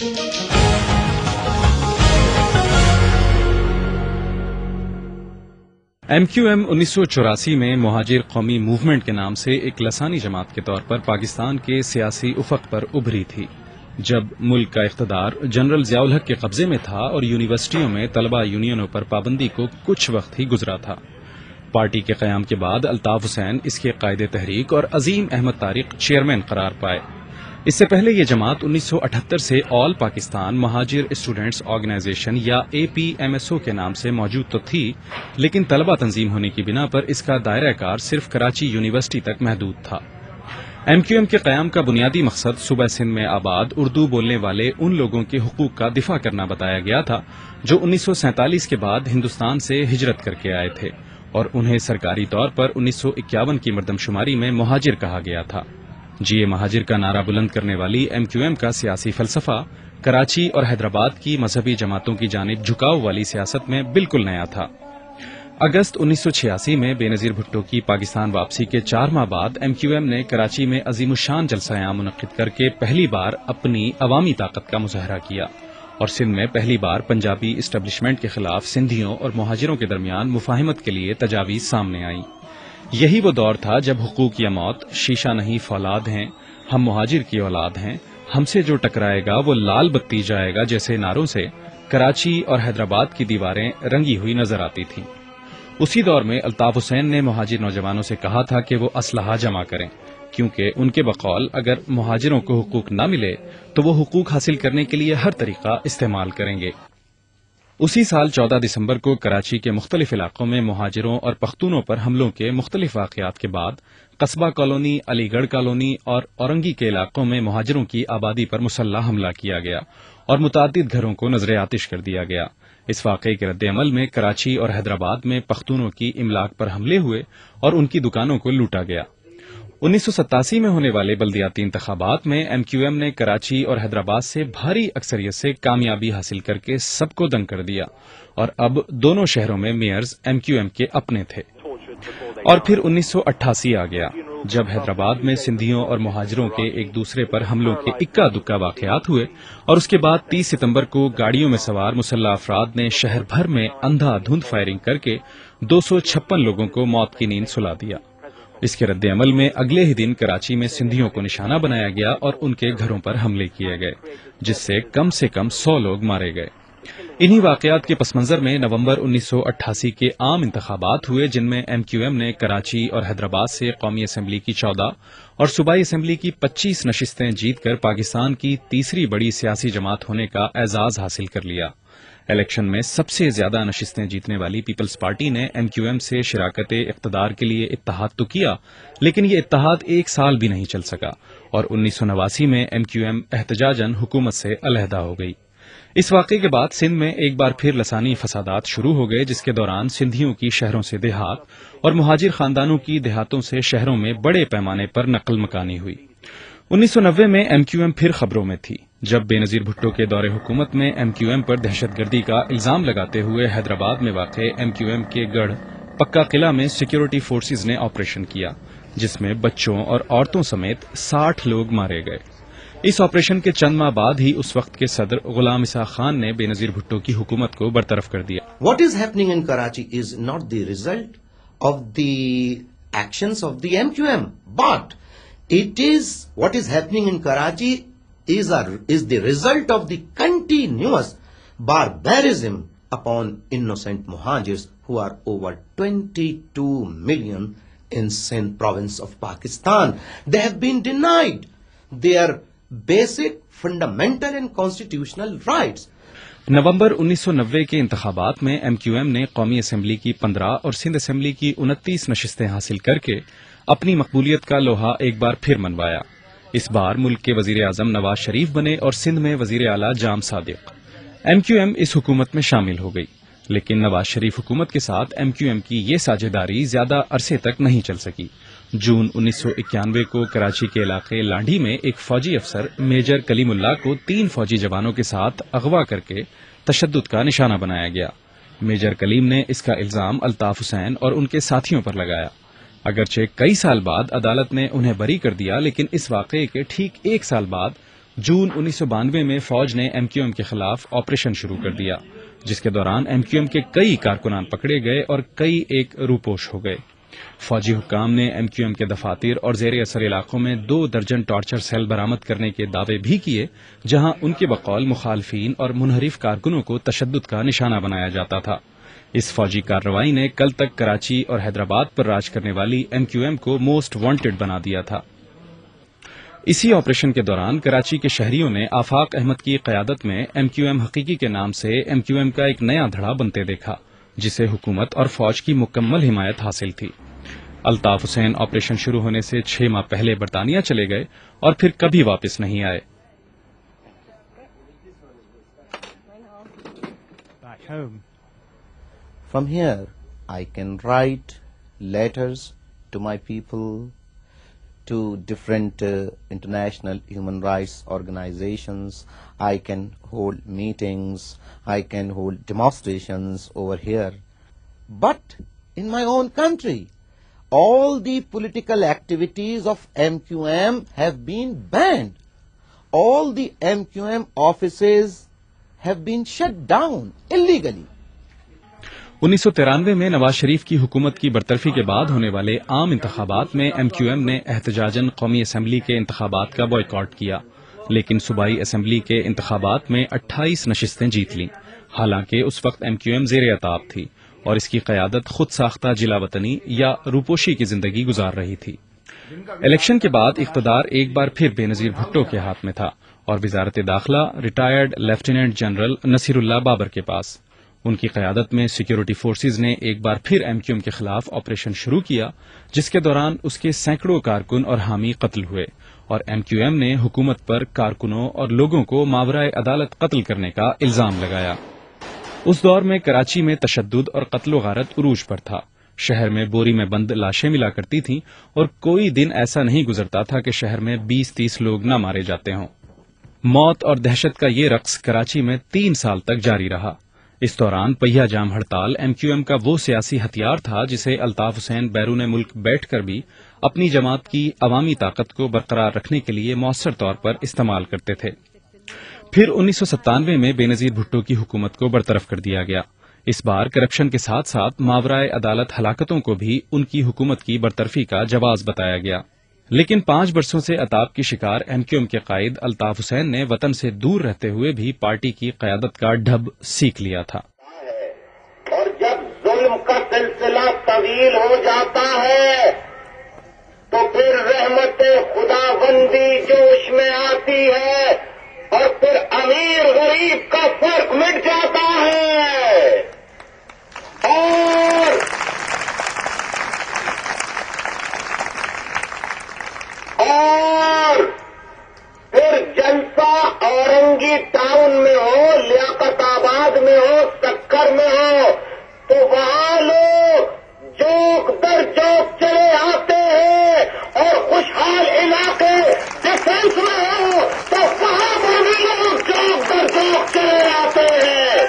MQM 1984 میں مہاجر قومی موومنٹ کے نام سے ایک لسانی جماعت کے طور پر پاکستان کے سیاسی افق پر ابھری تھی، جب ملک کا اقتدار جنرل ضیاء الحق کے قبضے میں تھا اور یونیورسٹیوں میں طلبہ یونینوں پر پابندی کو کچھ وقت ہی گزرا تھا۔ پارٹی کے قیام کے بعد الطاف حسین اس کے قائد تحریک اور عظیم احمد طارق چیئرمین قرار پائے۔ اس سے پہلے یہ جماعت 1978 سے آل پاکستان مہاجر اسٹوڈنٹس آرگنائزیشن یا APMSO کے نام سے موجود تو تھی، لیکن طلبہ تنظیم ہونے کی بنا پر اس کا دائرہ کار صرف کراچی یونیورسٹی تک محدود تھا۔ MQM کے قیام کا بنیادی مقصد صوبہ سندھ میں آباد اردو بولنے والے ان لوگوں کے حقوق کا دفاع کرنا بتایا گیا تھا جو 1947 کے بعد ہندوستان سے ہجرت کر کے آئے تھے اور انہیں سرکاری طور پر 1951 کی مردم شماری میں مہاجر کہا گیا تھا۔ جی مہاجر کا نعرہ بلند کرنے والی MQM کا سیاسی فلسفہ کراچی اور حیدرآباد کی مذہبی جماعتوں کی جانب جھکاؤ والی سیاست میں بالکل نیا تھا۔ اگست 1986 میں بے نظیر بھٹو کی پاکستان واپسی کے 4 ماہ بعد MQM نے کراچی میں عظیم الشان جلسہ عام منعقد کر کے پہلی بار اپنی عوامی طاقت کا مظاہرہ کیا اور سندھ میں پہلی بار پنجابی اسٹیبلشمنٹ کے خلاف سندھیوں اور مہاجروں کے درمیان مفاہمت کے لیے تجاویز سامنے آئیں۔ یہی وہ دور تھا جب حقوق یا موت، شیشہ نہیں فولاد ہیں، ہم مہاجر کی اولاد ہیں، ہم سے جو ٹکرائے گا وہ لال بتی جائے گا جیسے نعروں سے کراچی اور حیدرآباد کی دیواریں رنگی ہوئی نظر آتی تھیں۔ اسی دور میں الطاف حسین نے مہاجر نوجوانوں سے کہا تھا کہ وہ اسلحہ جمع کریں، کیونکہ ان کے بقول اگر مہاجروں کو حقوق نہ ملے تو وہ حقوق حاصل کرنے کے لیے ہر طریقہ استعمال کریں گے۔ اسی سال 14 دسمبر کو کراچی کے مختلف علاقوں میں مہاجروں اور پختونوں پر حملوں کے مختلف واقعات کے بعد قصبہ کالونی، علی گڑھ کالونی اور اورنگی کے علاقوں میں مہاجروں کی آبادی پر مسلح حملہ کیا گیا اور متعدد گھروں کو نذر آتش کر دیا گیا۔ اس واقعے کے رد عمل میں کراچی اور حیدرآباد میں پختونوں کی املاک پر حملے ہوئے اور ان کی دکانوں کو لوٹا گیا۔ 1987 میں ہونے والے بلدیاتی انتخابات میں MQM نے کراچی اور حیدرآباد سے بھاری اکثریت سے کامیابی حاصل کر کے سب کو دنگ کر دیا اور اب دونوں شہروں میں میئرز MQM کے اپنے تھے۔ اور پھر 1988 آ گیا جب حیدرآباد میں سندھیوں اور مہاجروں کے ایک دوسرے پر حملوں کے اکا دکا واقعات ہوئے اور اس کے بعد 30 ستمبر کو گاڑیوں میں سوار مسلح افراد نے شہر بھر میں اندھا دھند فائرنگ کر کے 256 لوگوں کو موت کی نیند سلا دیا۔ اس کے رد عمل میں اگلے ہی دن کراچی میں سندھیوں کو نشانہ بنایا گیا اور ان کے گھروں پر حملے کیے گئے جس سے کم 100 لوگ مارے گئے۔ انہی واقعات کے پس منظر میں نومبر 1988 کے عام انتخابات ہوئے جن میں MQM نے کراچی اور حیدرآباد سے قومی اسمبلی کی 14 اور صوبائی اسمبلی کی 25 نشستیں جیت کر پاکستان کی تیسری بڑی سیاسی جماعت ہونے کا اعزاز حاصل کر لیا۔ الیکشن میں سب سے زیادہ نشستیں جیتنے والی پیپلز پارٹی نے MQM سے شراکت اقتدار کے لیے اتحاد تو کیا، لیکن یہ اتحاد 1 سال بھی نہیں چل سکا اور 1989 میں MQM احتجاجاً حکومت سے علیحدہ ہو گئی۔ اس واقعے کے بعد سندھ میں ایک بار پھر لسانی فسادات شروع ہو گئے جس کے دوران سندھیوں کی شہروں سے دیہات اور مہاجر خاندانوں کی دیہاتوں سے شہروں میں بڑے پیمانے پر نقل مکانی ہوئی۔ 1990 میں MQM پھر خبروں میں تھی جب بے نظیر بھٹو کے دور حکومت میں MQM پر دہشت گردی کا الزام لگاتے ہوئے حیدرآباد میں واقع MQM کے گڑھ پکا قلعہ میں سیکیورٹی فورسز نے آپریشن کیا جس میں بچوں اور عورتوں سمیت 60 لوگ مارے گئے۔ اس آپریشن کے چند ماہ بعد ہی اس وقت کے صدر غلام اسحاق خان نے بے نظیر بھٹو کی حکومت کو برطرف کر دیا۔ What is happening in Karachi is not the result of the actions of the MQM, but it is what is happening in Karachi is the result of the continuous barbarism upon innocent muhajirs who are over 22 million in Sindh province of Pakistan. They have been denied their basic, fundamental and constitutional rights. نومبر 1990 کے انتخابات میں MQM نے قومی assembly کی 15 اور Sindh assembly کی 29 نشستیں حاصل کر کے اپنی مقبولیت کا لوہا ایک بار پھر منوایا۔ اس بار ملک کے وزیر اعظم نواز شریف بنے اور سندھ میں وزیر اعلیٰ جام صادق۔ MQM اس حکومت میں شامل ہو گئی، لیکن نواز شریف حکومت کے ساتھ MQM کی یہ ساجھیداری زیادہ عرصے تک نہیں چل سکی۔ جون 1991 کو کراچی کے علاقے لانڈھی میں ایک فوجی افسر میجر کلیم اللہ کو 3 فوجی جوانوں کے ساتھ اغوا کر کے تشدد کا نشانہ بنایا گیا۔ میجر کلیم نے اس کا الزام الطاف حسین اور ان کے ساتھیوں پر لگایا۔ اگرچہ کئی سال بعد عدالت نے انہیں بری کر دیا، لیکن اس واقعے کے ٹھیک 1 سال بعد جون 1992 میں فوج نے ایم کیو ایم کے خلاف آپریشن شروع کر دیا، جس کے دوران ایم کیو ایم کے کئی کارکنان پکڑے گئے اور کئی ایک روپوش ہو گئے۔ فوجی حکام نے ایم کیو ایم کے دفاتر اور زیر اثر علاقوں میں 2 درجن ٹارچر سیل برآمد کرنے کے دعوے بھی کیے، جہاں ان کے بقول مخالفین اور منحرف کارکنوں کو تشدد کا نشانہ بنایا جاتا تھا۔ اس فوجی کارروائی نے کل تک کراچی اور حیدرآباد پر راج کرنے والی ایم کیو ایم کو موسٹ وانٹڈ بنا دیا تھا۔ اسی آپریشن کے دوران کراچی کے شہریوں نے آفاق احمد کی قیادت میں ایم کیو ایم حقیقی کے نام سے ایم کیو ایم کا ایک نیا دھڑا بنتے دیکھا، جسے حکومت اور فوج کی مکمل حمایت حاصل تھی۔ الطاف حسین آپریشن شروع ہونے سے 6 ماہ پہلے برطانیہ چلے گئے اور پھر کبھی واپس نہیں آئے۔ From here, I can write letters to my people, to different international human rights organizations. I can hold meetings, I can hold demonstrations over here. But in my own country, all the political activities of MQM have been banned. All the MQM offices have been shut down illegally. 1993 میں نواز شریف کی حکومت کی برطرفی کے بعد ہونے والے عام انتخابات میں ایم کیو ایم نے احتجاجاً قومی اسمبلی کے انتخابات کا بائیکاٹ کیا، لیکن صوبائی اسمبلی کے انتخابات میں 28 نشستیں جیت لیں، حالانکہ اس وقت ایم کیو ایم زیر عتاب تھی اور اس کی قیادت خود ساختہ جلا وطنی یا روپوشی کی زندگی گزار رہی تھی۔ الیکشن کے بعد اقتدار ایک بار پھر بے نظیر بھٹو کے ہاتھ میں تھا اور وزارت داخلہ ریٹائرڈ لیفٹیننٹ جنرل نصیر اللہ بابر کے پاس۔ ان کی قیادت میں سیکیورٹی فورسز نے ایک بار پھر ایم کیو ایم کے خلاف آپریشن شروع کیا، جس کے دوران اس کے سینکڑوں کارکن اور حامی قتل ہوئے، اور ایم کیو ایم نے حکومت پر کارکنوں اور لوگوں کو ماورائے عدالت قتل کرنے کا الزام لگایا۔ اس دور میں کراچی میں تشدد اور قتل و غارت عروج پر تھا۔ شہر میں بوری میں بند لاشیں ملا کرتی تھیں اور کوئی دن ایسا نہیں گزرتا تھا کہ شہر میں 20-30 لوگ نہ مارے جاتے ہوں۔ موت اور دہشت کا یہ رقص کراچی میں 3 سال تک جاری رہا۔ اس دوران پہیا جام ہڑتال ایم کیو ایم کا وہ سیاسی ہتھیار تھا جسے الطاف حسین بیرون ملک بیٹھ کر بھی اپنی جماعت کی عوامی طاقت کو برقرار رکھنے کے لیے مؤثر طور پر استعمال کرتے تھے۔ پھر 1997 میں بے نظیر بھٹو کی حکومت کو برطرف کر دیا گیا۔ اس بار کرپشن کے ساتھ ساتھ ماورائے عدالت ہلاکتوں کو بھی ان کی حکومت کی برطرفی کا جواز بتایا گیا، لیکن 5 برسوں سے عطاب کی شکار ایم کیو ایم کے قائد الطاف حسین نے وطن سے دور رہتے ہوئے بھی پارٹی کی قیادت کا ڈھب سیکھ لیا تھا۔ اور جب ظلم کا سلسلہ طویل ہو جاتا ہے تو پھر رحمت خدا بندی جوش میں آتی ہے اور پھر امیر غریب کا فرق مٹ جاتا ہے، اور پھر جلسہ اورنگی ٹاؤن میں ہو، لیاقت آباد میں ہو، سکر میں ہو، تو وہاں لوگ جوک در جوک چلے آتے ہیں، اور خوشحال علاقے ڈیفینس میں ہو تو وہاں پر بھی لوگ جوک در جوک چلے آتے ہیں۔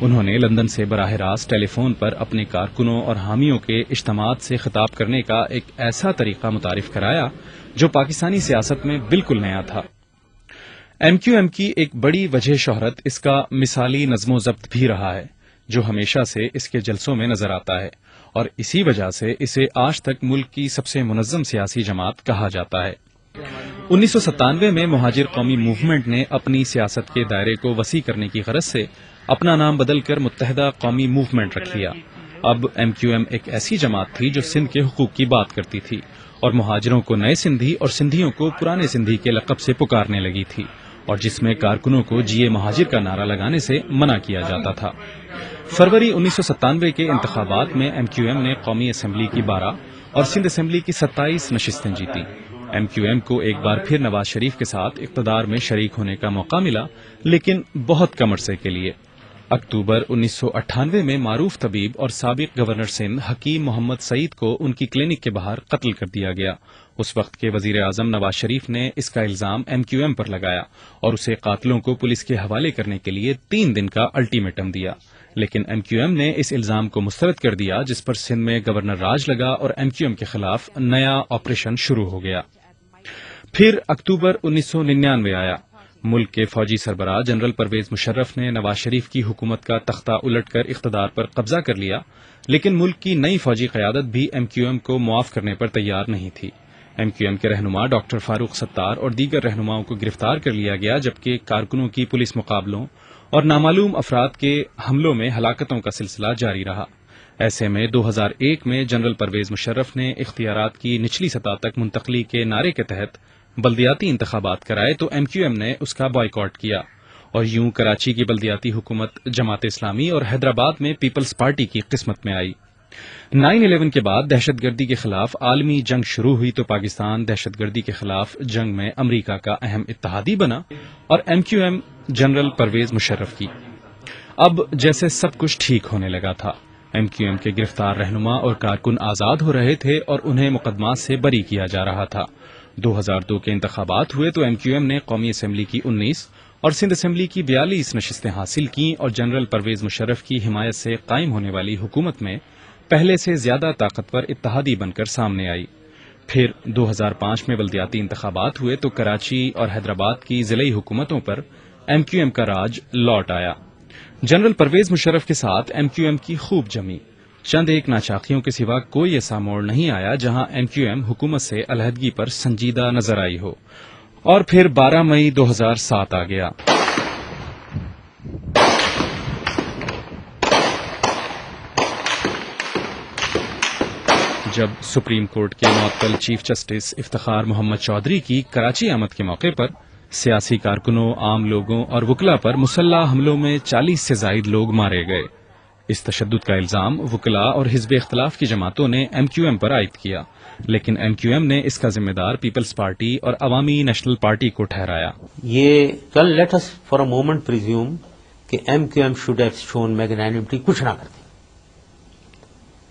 انہوں نے لندن سے براہ راست ٹیلی فون پر اپنے کارکنوں اور حامیوں کے اجتماعات سے خطاب کرنے کا ایک ایسا طریقہ متعارف کرایا جو پاکستانی سیاست میں بالکل نیا تھا۔ ایم کیو ایم کی ایک بڑی وجہ شہرت اس کا مثالی نظم و ضبط بھی رہا ہے، جو ہمیشہ سے اس کے جلسوں میں نظر آتا ہے، اور اسی وجہ سے اسے آج تک ملک کی سب سے منظم سیاسی جماعت کہا جاتا ہے۔ 1997 میں مہاجر قومی موومنٹ نے اپنی سیاست کے دائرے کو وسیع کرنے کی غرض سے اپنا نام بدل کر متحدہ قومی موومنٹ رکھ لیا۔ اب ایم کیو ایم ایک ایسی جماعت تھی جو سندھ کے حقوق کی بات کرتی تھی اور مہاجروں کو نئے سندھی اور سندھیوں کو پرانے سندھی کے لقب سے پکارنے لگی تھی، اور جس میں کارکنوں کو جیے مہاجر کا نعرہ لگانے سے منع کیا جاتا تھا۔ فروری 1997 کے انتخابات میں ایم کیو ایم نے قومی اسمبلی کی 12 اور سندھ اسمبلی کی 27 نشستیں جیتیں۔ ایم کیو ایم کو ایک بار پھر نواز شریف کے ساتھ اقتدار میں شریک ہونے کا موقع ملا، لیکن بہت کم عرصے کے لیے۔ اکتوبر 1998 میں معروف طبیب اور سابق گورنر سندھ حکیم محمد سعید کو ان کی کلینک کے باہر قتل کر دیا گیا۔ اس وقت کے وزیر اعظم نواز شریف نے اس کا الزام ایم کیو ایم پر لگایا اور اسے قاتلوں کو پولیس کے حوالے کرنے کے لیے 3 دن کا الٹیمیٹم دیا، لیکن ایم کیو ایم نے اس الزام کو مسترد کر دیا، جس پر سندھ میں گورنر راج لگا اور ایم کیو ایم کے خلاف نیا آپریشن شروع ہو گیا۔ پھر اکتوبر 1999 آیا. ملک کے فوجی سربراہ جنرل پرویز مشرف نے نواز شریف کی حکومت کا تختہ الٹ کر اقتدار پر قبضہ کر لیا، لیکن ملک کی نئی فوجی قیادت بھی ایم کیو ایم کو معاف کرنے پر تیار نہیں تھی. ایم کیو ایم کے رہنما ڈاکٹر فاروق ستار اور دیگر رہنماؤں کو گرفتار کر لیا گیا، جبکہ کارکنوں کی پولیس مقابلوں اور نامعلوم افراد کے حملوں میں ہلاکتوں کا سلسلہ جاری رہا. ایسے میں 2001 میں جنرل پرویز مشرف نے اختیارات کی نچلی سطح تک منتقلی کے نعرے کے تحت بلدیاتی انتخابات کرائے تو ایم کیو ایم نے اس کا بائیکاٹ کیا، اور یوں کراچی کی بلدیاتی حکومت جماعت اسلامی اور حیدرآباد میں پیپلز پارٹی کی قسمت میں آئی. 9/11 کے بعد دہشت گردی کے خلاف عالمی جنگ شروع ہوئی تو پاکستان دہشت گردی کے خلاف جنگ میں امریکہ کا اہم اتحادی بنا اور M Q M general Pervez Musharraf کی. اب جیسے سب کچھ ٹھیک ہونے لگا تھا. ایم کیو ایم کے گرفتار رہنما اور کارکن آزاد ہو رہے تھے اور انہیں مقدمات سے بری کیا جا رہا تھا. 2002 کے انتخابات ہوئے تو ایم کیو ایم نے قومی اسمبلی کی 19 اور سندھ اسمبلی کی 42 نشستیں حاصل کیں اور جنرل پرویز مشرف کی حمایت سے قائم ہونے والی حکومت میں پہلے سے زیادہ طاقتور اتحادی بن کر سامنے آئی. پھر 2005 میں بلدیاتی انتخابات ہوئے تو کراچی اور حیدرآباد کی ضلعی حکومتوں پر ایم کیو ایم کا راج لوٹ آیا. جنرل پرویز مشرف کے ساتھ ایم کیو ایم کی خوب جمی. چند ایک ناچاقیوں کے سوا کوئی ایسا موڑ نہیں آیا جہاں ایم کیو ایم حکومت سے علیحدگی پر سنجیدہ نظر آئی ہو. اور پھر 12 مئی 2007 آ گیا. جب سپریم کورٹ کے معطل چیف جسٹس افتخار محمد چودھری کی کراچی آمد کے موقع پر سیاسی کارکنوں، عام لوگوں اور وکلاء پر مسلح حملوں میں 40 سے زائد لوگ مارے گئے. اس تشدد کا الزام وکلاء اور حزب اختلاف کی جماعتوں نے ایم کیو ایم پر عائد کیا، لیکن ایم کیو ایم نے اس کا ذمہ دار پیپلز پارٹی اور عوامی نیشنل پارٹی کو ٹھہرایا. یہ let us for a moment presume کہ M Q M should have shown magnanimity, کچھ نہ کرتے.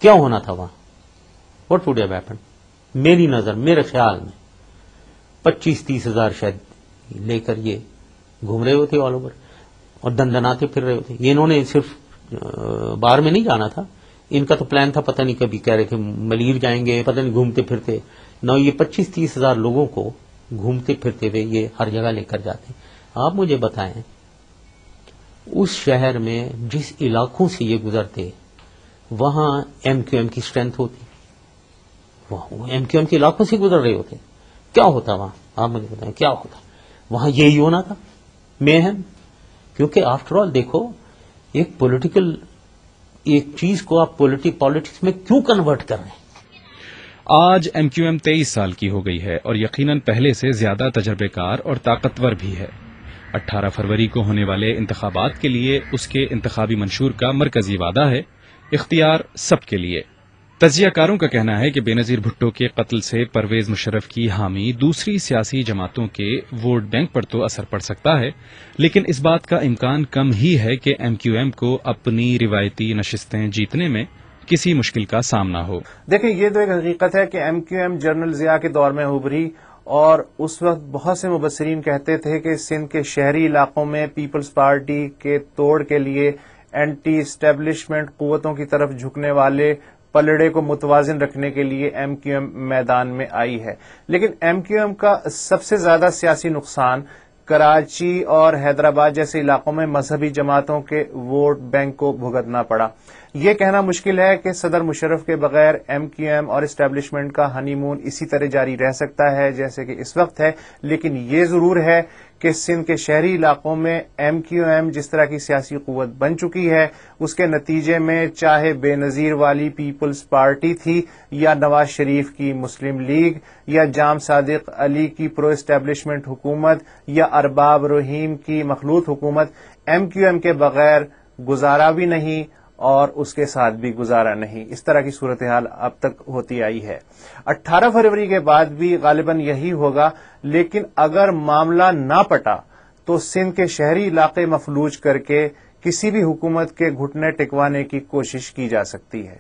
کیا ہونا تھا وہاں؟ What would have happened? میری نظر، میرے خیال میں 25-30 ہزار شاید لے کر یہ گھوم رہے ہوتے آل اوور اور دندناتے پھر رہے ہوتے. یہ انہوں نے صرف باہر میں نہیں جانا تھا، ان کا تو پلان تھا، پتہ نہیں کبھی کہہ رہے تھے ملیر جائیں گے، پتہ نہیں گھومتے پھرتے. نہ یہ 25-30 ہزار لوگوں کو گھومتے پھرتے ہوئے یہ ہر جگہ لے کر جاتے. آپ مجھے بتائیں اس شہر میں جس علاقوں سے یہ گزرتے وہاں ایم کیو ایم کی اسٹرینتھ ہوتی، وہاں ایم کیو ایم کے علاقوں سے گزر رہے ہوتے، کیا ہوتا وہاں؟ آپ مجھے بتائیں کیا ہوتا وہاں؟ یہی ہونا تھا میہم. کیونکہ آفٹر آل دیکھو، ایک پولیٹیکل ایک چیز کو آپ پالیٹکس میں کیوں کنورٹ کر رہے ہیں؟ آج ایم کیو ایم 23 سال کی ہو گئی ہے اور یقیناً پہلے سے زیادہ تجربے کار اور طاقتور بھی ہے. 18 فروری کو ہونے والے انتخابات کے لیے اس کے انتخابی منشور کا مرکزی وعدہ ہے اختیار سب کے لیے. تجزیہ کاروں کا کہنا ہے کہ بے نظیر بھٹو کے قتل سے پرویز مشرف کی حامی دوسری سیاسی جماعتوں کے ووٹ بینک پر تو اثر پڑ سکتا ہے، لیکن اس بات کا امکان کم ہی ہے کہ ایم کیو ایم کو اپنی روایتی نشستیں جیتنے میں کسی مشکل کا سامنا ہو. دیکھیں، یہ تو ایک حقیقت ہے کہ M Q M general Zia کے دور میں ابھری اور اس وقت بہت سے مبصرین کہتے تھے کہ سندھ کے شہری علاقوں میں پیپلز پارٹی کے توڑ کے لیے اینٹی اسٹیبلشمنٹ قوتوں کی طرف جھکنے والے پلڑے کو متوازن رکھنے کے لیے ایم کیو ایم میدان میں آئی ہے. لیکن ایم کیو ایم کا سب سے زیادہ سیاسی نقصان کراچی اور حیدرآباد جیسے علاقوں میں مذہبی جماعتوں کے ووٹ بینک کو بھگتنا پڑا. یہ کہنا مشکل ہے کہ صدر مشرف کے بغیر ایم کیو ایم اور اسٹیبلشمنٹ کا ہنی مون اسی طرح جاری رہ سکتا ہے جیسے کہ اس وقت ہے، لیکن یہ ضرور ہے کہ سندھ کے شہری علاقوں میں ایم کیو ایم جس طرح کی سیاسی قوت بن چکی ہے، اس کے نتیجے میں چاہے بے نظیر والی پیپلز پارٹی تھی یا نواز شریف کی مسلم لیگ یا جام صادق علی کی پرو اسٹیبلشمنٹ حکومت یا ارباب رحیم کی مخلوط حکومت، ایم کیو ایم کے بغیر گزارا بھی نہیں اور اس کے ساتھ بھی گزارا نہیں. اس طرح کی صورتحال اب تک ہوتی آئی ہے. 18 فروری کے بعد بھی غالباً یہی ہوگا، لیکن اگر معاملہ نہ پٹا تو سندھ کے شہری علاقے مفلوج کر کے کسی بھی حکومت کے گھٹنے ٹکوانے کی کوشش کی جا سکتی ہے.